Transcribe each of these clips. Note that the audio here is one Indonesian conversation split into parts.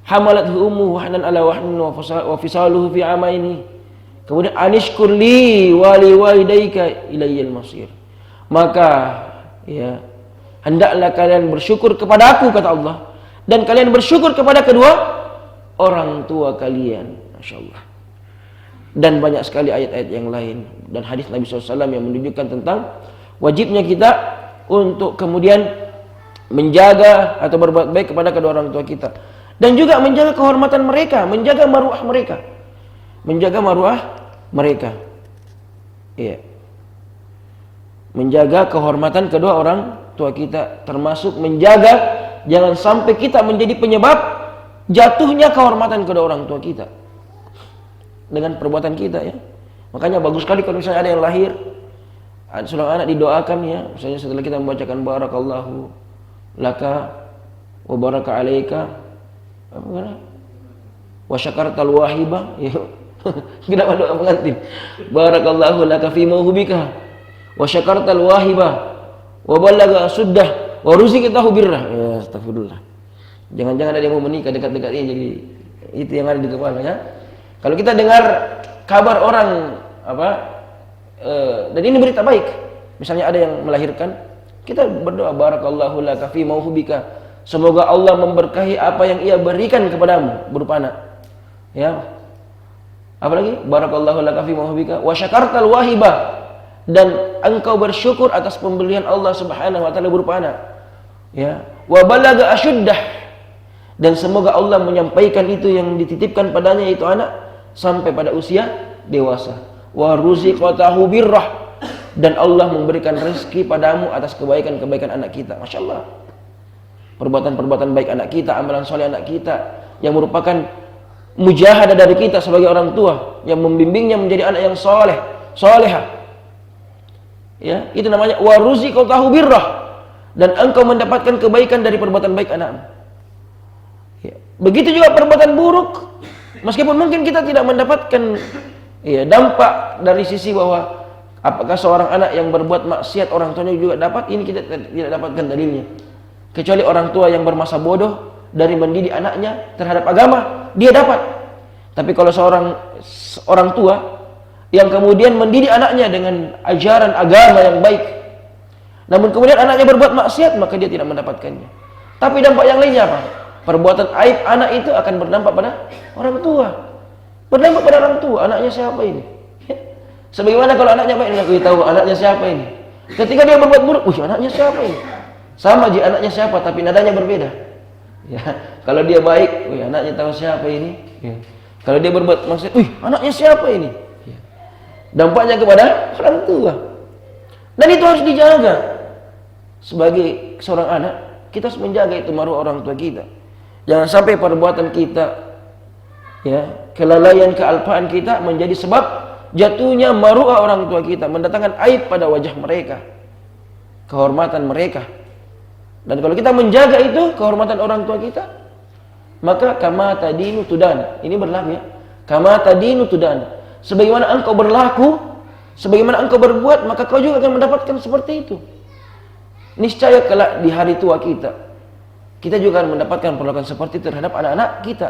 hamalathu ummuhu wahnan ala wahnin wa fisaluhu fi amaini. Kemudian anishkur li wa liwalidayka ilayyal masir. Maka ya, hendaklah kalian bersyukur kepada aku, kata Allah, dan kalian bersyukur kepada kedua orang tua kalian. Masya Allah. Dan banyak sekali ayat-ayat yang lain dan hadis Nabi SAW yang menunjukkan tentang wajibnya kita untuk kemudian menjaga atau berbuat baik kepada kedua orang tua kita, dan juga menjaga kehormatan mereka, menjaga maruah mereka, menjaga maruah mereka. Iya. Menjaga kehormatan kedua orang tua kita, termasuk menjaga jangan sampai kita menjadi penyebab jatuhnya kehormatan kedua orang tua kita dengan perbuatan kita, ya. Makanya bagus sekali kalau misalnya ada yang lahir, seorang anak didoakan, ya, misalnya setelah kita membacakan barakallahu laka wa baraka alaika wa syakartal wahibah, ya. Kenapa doa pengantin? Barakallahu laka fi mauhubika wa syakartal wahibah wa balaga suddah wa ruzqitahu birrah. Ya, astagfirullah. Jangan-jangan ada yang mau menikah dekat-dekat ini, jadi itu yang ada di kepala, ya. Kalau kita dengar kabar orang dan ini berita baik, misalnya ada yang melahirkan, kita berdoa barakallahu laka fi mauhubika, semoga Allah memberkahi apa yang ia berikan kepadamu berupa anak, ya. Apalagi barakallahu laka fi mauhubika wa syakartal wahibah, dan engkau bersyukur atas pemberian Allah Subhanahu wa taala berupa anak, ya. Wa balaga asyuddah, dan semoga Allah menyampaikan itu yang dititipkan padanya, itu anak, sampai pada usia dewasa. Wa ruziqatahu birrah, dan Allah memberikan rezeki padamu atas kebaikan-kebaikan anak kita. Masya Allah. Perbuatan-perbuatan baik anak kita, amalan soleh anak kita, yang merupakan mujahadah dari kita sebagai orang tua, yang membimbingnya menjadi anak yang soleh, solehah, ya, itu namanya wa ruziqatahu birrah, dan engkau mendapatkan kebaikan dari perbuatan baik anakmu, ya. Begitu juga perbuatan buruk, meskipun mungkin kita tidak mendapatkan, ya, dampak dari sisi bahwa apakah seorang anak yang berbuat maksiat orang tuanya juga dapat, ini kita tidak dapatkan dalilnya, kecuali orang tua yang bermasa bodoh dari mendidik anaknya terhadap agama, dia dapat. Tapi kalau orang tua yang kemudian mendidik anaknya dengan ajaran agama yang baik, namun kemudian anaknya berbuat maksiat, maka dia tidak mendapatkannya. Tapi dampak yang lainnya apa? Perbuatan aib anak itu akan berdampak pada orang tua. Berdampak pada orang tua, anaknya siapa ini? Sebagaimana kalau anaknya baik, dia tahu anaknya siapa ini. Ketika dia berbuat buruk, anaknya siapa ini? Sama aja anaknya siapa, tapi nadanya berbeda. Ya, kalau dia baik, anaknya tahu siapa ini. Ya. Kalau dia berbuat maksiat, anaknya siapa ini? Ya. Dampaknya kepada orang tua. Dan itu harus dijaga. Sebagai seorang anak, kita harus menjaga itu maruah orang tua kita. Jangan sampai perbuatan kita, ya, kelalaian, kealpaan kita menjadi sebab jatuhnya maruah orang tua kita, mendatangkan aib pada wajah mereka, kehormatan mereka. Dan kalau kita menjaga itu kehormatan orang tua kita, maka kama tadinu tudan. Ini berlaku, ya. Kama tadinu tudan. Sebagaimana engkau berlaku, sebagaimana engkau berbuat, maka kau juga akan mendapatkan seperti itu. Niscaya kelak di hari tua kita, kita juga akan mendapatkan perlakuan seperti itu terhadap anak-anak kita.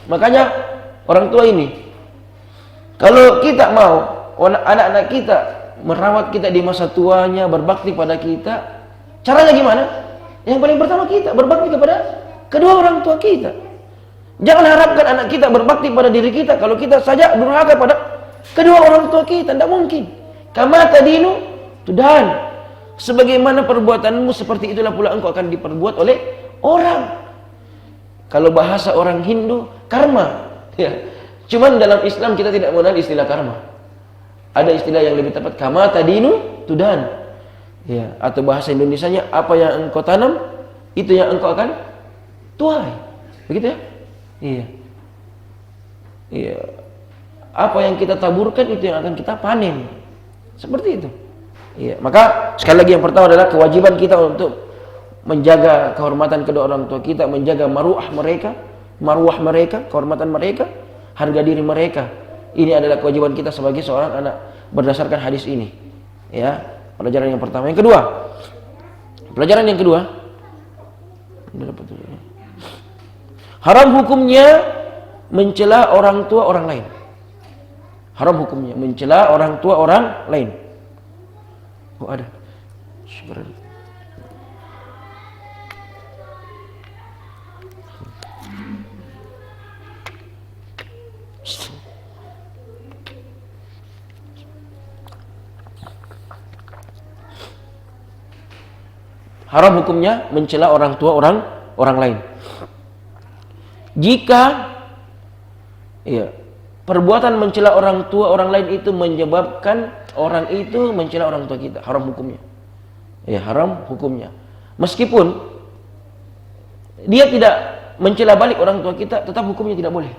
Makanya orang tua ini, kalau kita mau anak-anak kita merawat kita di masa tuanya, berbakti pada kita, caranya gimana? Yang paling pertama kita berbakti kepada kedua orang tua kita. Jangan harapkan anak kita berbakti pada diri kita kalau kita saja durhaka pada kedua orang tua kita. Tidak mungkin. Kama tadinu tudan. Sebagaimana perbuatanmu, seperti itulah pula engkau akan diperbuat oleh orang. Kalau bahasa orang Hindu, karma, ya. Cuman dalam Islam kita tidak mengenal istilah karma. Ada istilah yang lebih tepat, kama tadinu tudan. Ya, atau bahasa Indonesianya, apa yang engkau tanam, itu yang engkau akan tuai. Begitu, ya? Iya. Iya. Apa yang kita taburkan, itu yang akan kita panen. Seperti itu. Iya. Maka sekali lagi yang pertama adalah kewajiban kita untuk menjaga kehormatan kedua orang tua kita, menjaga maruah mereka, kehormatan mereka, harga diri mereka. Ini adalah kewajiban kita sebagai seorang anak berdasarkan hadis ini. Ya. Pelajaran yang pertama. Yang kedua, pelajaran yang kedua, Haram hukumnya mencela orang tua orang lain. Haram hukumnya mencela orang tua orang lain. Oh ada. Haram hukumnya mencela orang tua orang lain. Jika perbuatan mencela orang tua orang lain itu menyebabkan orang itu mencela orang tua kita, haram hukumnya. Haram hukumnya. Meskipun dia tidak mencela balik orang tua kita, tetap hukumnya tidak boleh.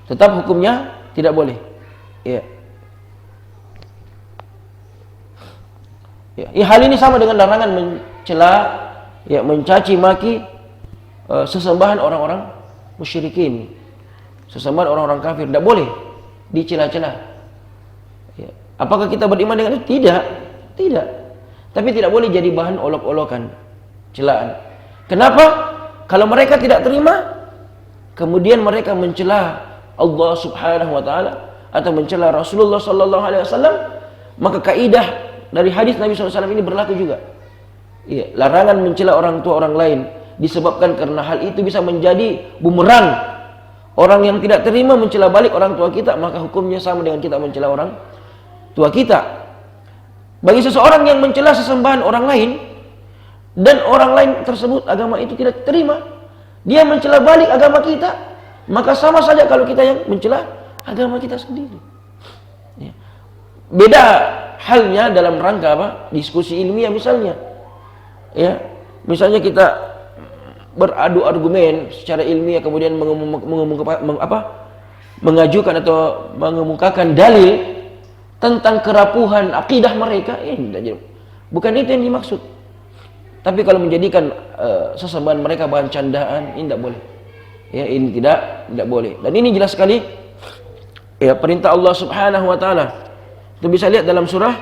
Tetap hukumnya tidak boleh. Hal ini sama dengan larangan mencela, mencaci maki sesembahan orang-orang musyrikin, sesembahan orang-orang kafir. Tidak boleh dicela-cela. Apakah kita beriman dengan itu? Tidak. Tapi tidak boleh jadi bahan olok-olokan, celaan. Kenapa? Kalau mereka tidak terima, kemudian mereka mencela Allah Subhanahu wa taala atau mencela Rasulullah sallallahu alaihi wasallam, maka kaidah dari hadis Nabi SAW ini berlaku juga. Larangan mencela orang tua orang lain disebabkan karena hal itu bisa menjadi bumerang. Orang yang tidak terima mencela balik orang tua kita, maka hukumnya sama dengan kita mencela orang tua kita. Bagi seseorang yang mencela sesembahan orang lain dan orang lain tersebut agama itu tidak terima, dia mencela balik agama kita, maka sama saja kalau kita yang mencela agama kita sendiri. Beda halnya dalam rangka diskusi ilmiah misalnya. Misalnya kita beradu argumen secara ilmiah, kemudian mengajukan atau mengemukakan dalil tentang kerapuhan akidah mereka, bukan itu yang dimaksud. Tapi kalau menjadikan sesembahan mereka bahan candaan, ini tidak boleh. Ini tidak boleh. Dan ini jelas sekali perintah Allah Subhanahu wa taala. Itu bisa lihat dalam surah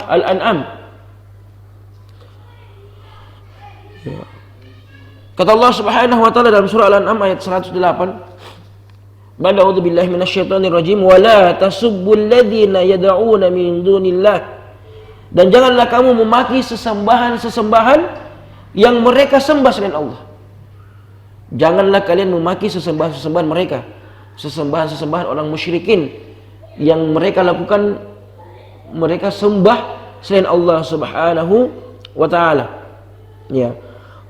Al-An'am. Kata Allah Subhanahu wa taala dalam surah Al-An'am ayat 108, "A'udzu billahi minasyaitonir rajim wa la tasubbul ladzina yad'una min dunillah." Dan janganlah kamu memaki sesembahan-sesembahan yang mereka sembah selain Allah. Janganlah kalian memaki sesembahan-sesembahan mereka, sesembahan-sesembahan orang musyrikin yang mereka lakukan, mereka sembah selain Allah Subhanahu wa taala.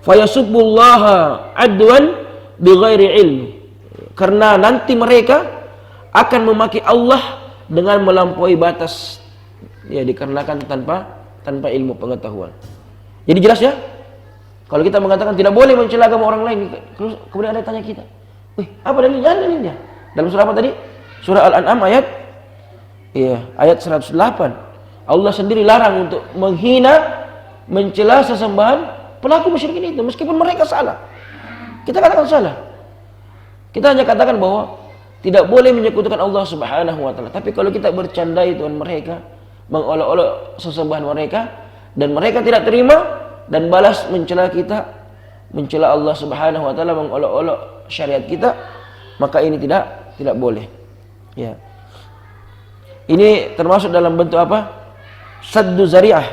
Fayasubbullaha adwan bighairi ilmi. Karena nanti mereka akan memaki Allah dengan melampaui batas, dikarenakan tanpa ilmu pengetahuan. Jadi jelas ya, kalau kita mengatakan tidak boleh mencela agama orang lain, kemudian ada tanya kita, apa dalilnya? Dalam surah apa tadi? Surah Al-An'am ayat 108. Allah sendiri larang untuk menghina, mencela sesembahan pelaku musyrikin itu, meskipun mereka salah. Kita katakan salah. Kita hanya katakan bahwa tidak boleh menyekutukan Allah Subhanahu wa taala. Tapi kalau kita bercandai dengan mereka, mengolok-olok sesembahan mereka, dan mereka tidak terima dan balas mencela kita, mencela Allah Subhanahu wa taala, mengolok-olok syariat kita, maka ini tidak boleh. Ini termasuk dalam bentuk apa? Saddu zari'ah.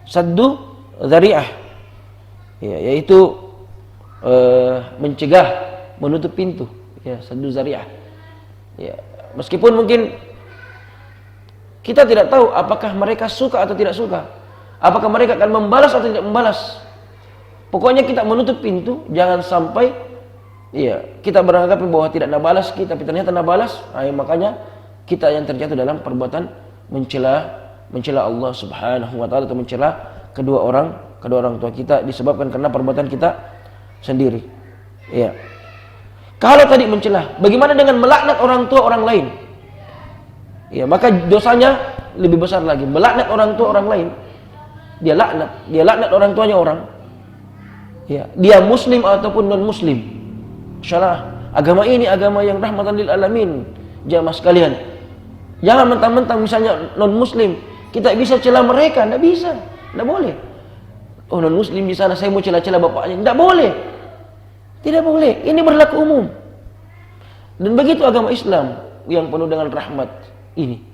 Saddu zari'ah. Yaitu mencegah, menutup pintu. Saddu zari'ah. Meskipun mungkin kita tidak tahu apakah mereka suka atau tidak suka, apakah mereka akan membalas atau tidak membalas. Pokoknya kita menutup pintu, jangan sampai kita beranggapan bahwa tidak nak balas kita, tapi ternyata nak balas. Makanya kita yang terjatuh dalam perbuatan mencela Allah Subhanahu wa taala, atau mencela kedua orang tua kita disebabkan karena perbuatan kita sendiri. Kalau tadi mencela, bagaimana dengan melaknat orang tua orang lain? Maka dosanya lebih besar lagi. Melaknat orang tua orang lain, dia laknat orang tuanya orang. Dia muslim ataupun non muslim. Insyaallah agama ini agama yang rahmatan lil alamin. Jamaah sekalian, jangan mentang-mentang misalnya non muslim kita bisa cela mereka, tidak bisa, tidak boleh. oh non muslim di sana, saya mau celah-celah bapaknya. Tidak boleh. Tidak boleh. Ini berlaku umum. Dan begitu agama Islam yang penuh dengan rahmat ini.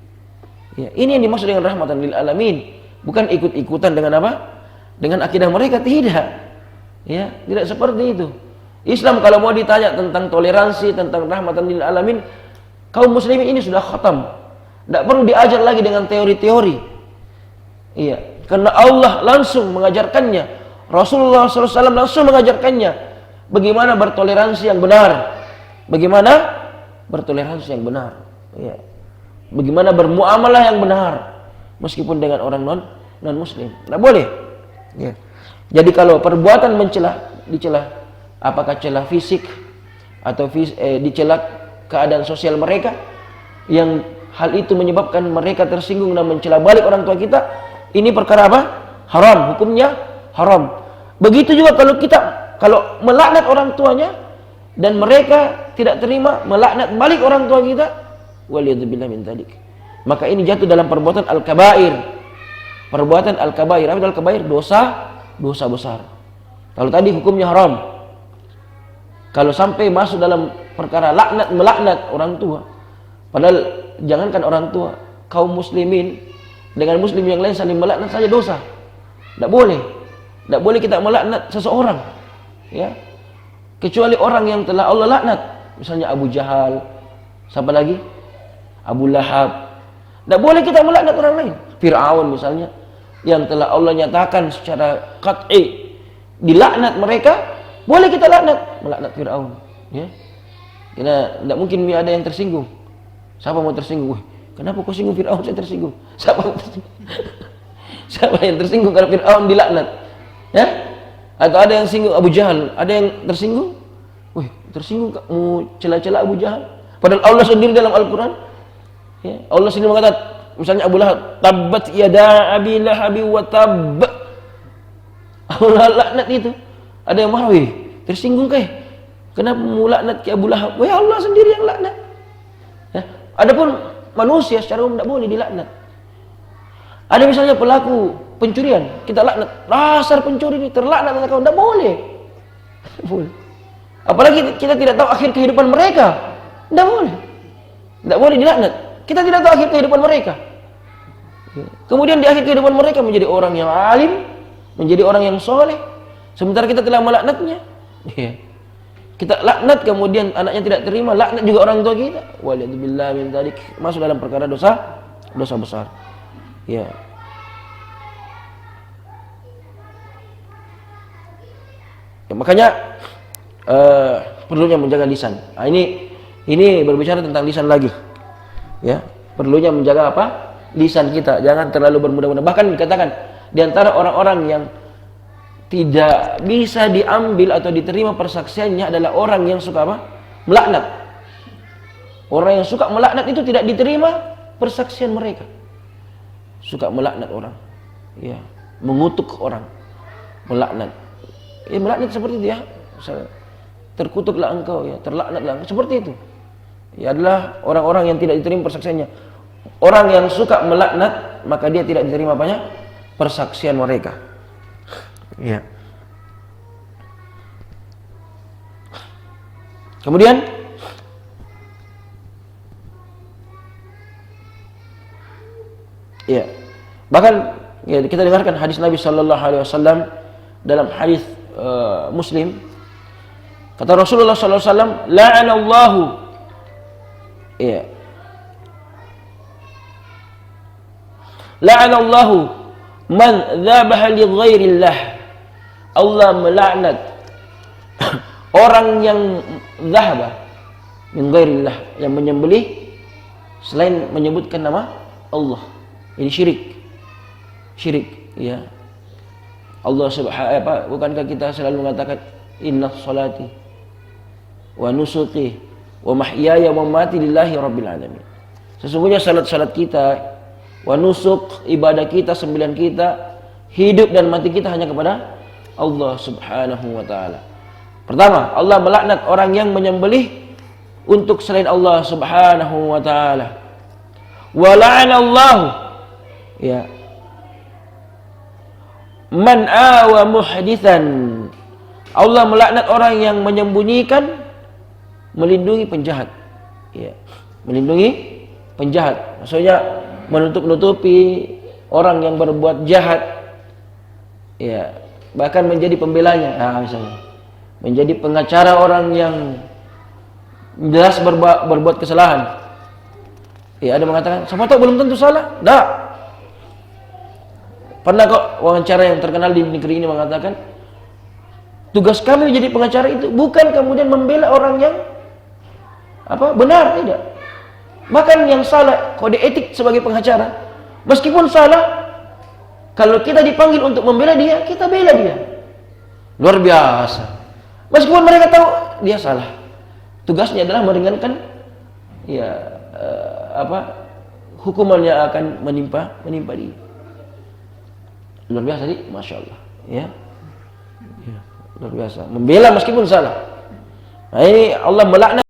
Ya, ini yang dimaksud dengan rahmatan lil alamin. Bukan ikut-ikutan dengan apa? Dengan akidah mereka, tidak. Ya, tidak seperti itu. Islam kalau mau ditanya tentang toleransi, tentang rahmatan lil alamin, kaum muslimin ini sudah khatam. Tidak perlu diajar lagi dengan teori-teori. Iya, karena Allah langsung mengajarkannya. Rasulullah SAW langsung mengajarkannya bagaimana bertoleransi yang benar. Bagaimana bertoleransi yang benar. Iya. Bagaimana bermuamalah yang benar meskipun dengan orang non muslim. Tidak boleh. Ya. Jadi kalau perbuatan dicela, apakah celah fisik atau dicela keadaan sosial mereka yang hal itu menyebabkan mereka tersinggung dan mencela balik orang tua kita, ini perkara apa? Haram, hukumnya haram. Begitu juga kalau melaknat orang tuanya dan mereka tidak terima melaknat balik orang tua kita, waliyadzubillah min dzalik, maka ini jatuh dalam perbuatan al-kabair. Perbuatan al-kabair, apa itu al-kabair? Dosa besar. Kalau tadi hukumnya haram, kalau sampai masuk dalam perkara melaknat orang tua, padahal jangankan orang tua, kaum muslimin dengan muslim yang lain saling melaknat saja dosa. Tidak boleh. Tidak boleh kita melaknat seseorang, ya, kecuali orang yang telah Allah laknat, misalnya Abu Jahal, siapa lagi? Abu Lahab. Tidak boleh kita melaknat orang lain. Fir'aun misalnya, yang telah Allah nyatakan secara qat'i dilaknat mereka, boleh kita melaknat Fir'aun, ya. Karena tidak mungkin ada yang tersinggung. Siapa mau tersinggung? Wih, kenapa kau singgung Fir'aun? Saya tersinggung. Siapa yang tersinggung? Siapa yang tersinggung kalau Fir'aun dilaknat? Ya? Atau ada yang singgung Abu Jahal? Ada yang tersinggung? Wih, tersinggung mau celah-celah Abu Jahal? Padahal Allah sendiri dalam Al-Quran, ya, Allah sendiri mengatakan, misalnya Abu Lahab, tabbat yada abi lahabi wa tabb. Allah laknat itu. Ada yang marah, wih, tersinggung kah? Kenapa mau laknat ke Abu Lahab? Wih, Allah sendiri yang laknat. Ya. Adapun manusia secara umum tidak boleh dilaknat. Ada misalnya pelaku pencurian, kita laknat, dasar pencuri ini terlaknat oleh kau, tidak boleh. Apalagi kita tidak tahu akhir kehidupan mereka, tidak boleh. Tidak boleh dilaknat. Kita tidak tahu akhir kehidupan mereka. Kemudian di akhir kehidupan mereka menjadi orang yang alim, menjadi orang yang soleh, sementara kita telah melaknatnya. Kita laknat, kemudian anaknya tidak terima, laknat juga orang tua kita. Waliyadzubillah min dzalik, masuk dalam perkara dosa besar. Ya. Ya, makanya perlunya menjaga lisan. Nah, ini berbicara tentang lisan lagi. Ya, perlunya menjaga apa? Lisan kita, jangan terlalu bermudah-mudah. Bahkan dikatakan di antara orang-orang yang tidak bisa diambil atau diterima persaksiannya adalah orang yang suka apa? Melaknat. Orang yang suka melaknat itu tidak diterima persaksian mereka. Suka melaknat orang, ya, mengutuk orang, melaknat. Melaknat seperti itu, ya. Terkutuklah engkau, ya, terlaknatlah engkau, seperti itu. Ya, adalah orang-orang yang tidak diterima persaksiannya. Orang yang suka melaknat, maka dia tidak diterima banyak persaksian mereka. Ya. Kemudian ya, bahkan ya, kita dengarkan hadis Nabi Sallallahu Alaihi Wasallam dalam hadis Muslim, kata Rasulullah Sallallahu Alaihi Wasallam, la'anallahu, ya, la'anallahu man dzabaha li ghairillah. Allah melaknat orang yang dzahaba min ghairillah, yang menyembelih selain menyebutkan nama Allah. Ini syirik, ya. Allah subhanahu, bukankah kita selalu mengatakan inna salati wa nusuki wa mahyaya wa mamati lillahi rabbil alamin. Sesungguhnya salat kita, wa nusuk, ibadah kita, sembahyang kita, hidup dan mati kita hanya kepada Allah subhanahu wa ta'ala. Pertama, Allah melaknat orang yang menyembelih untuk selain Allah subhanahu wa ta'ala. Wa la'anallahu, ya, man awa muhdithan. Allah melaknat orang yang menyembunyikan, melindungi penjahat. Ya, melindungi penjahat. Maksudnya menutup-nutupi orang yang berbuat jahat. Ya, bahkan menjadi pembelanya. Nah, misalnya menjadi pengacara orang yang jelas berbuat kesalahan. Ya, ada mengatakan, siapa tahu belum tentu salah. Dah. Pernah kok wawancara yang terkenal di negeri ini mengatakan, tugas kami jadi pengacara itu bukan kemudian membela orang yang benar, tidak. Bahkan yang salah, kode etik sebagai pengacara, meskipun salah, kalau kita dipanggil untuk membela dia, kita bela dia. Luar biasa. Meskipun mereka tahu dia salah, tugasnya adalah meringankan hukuman yang akan menimpa dia. Luar biasa sih, masya Allah. Ya, luar biasa. Membela meskipun salah. Nah, ini Allah melaknat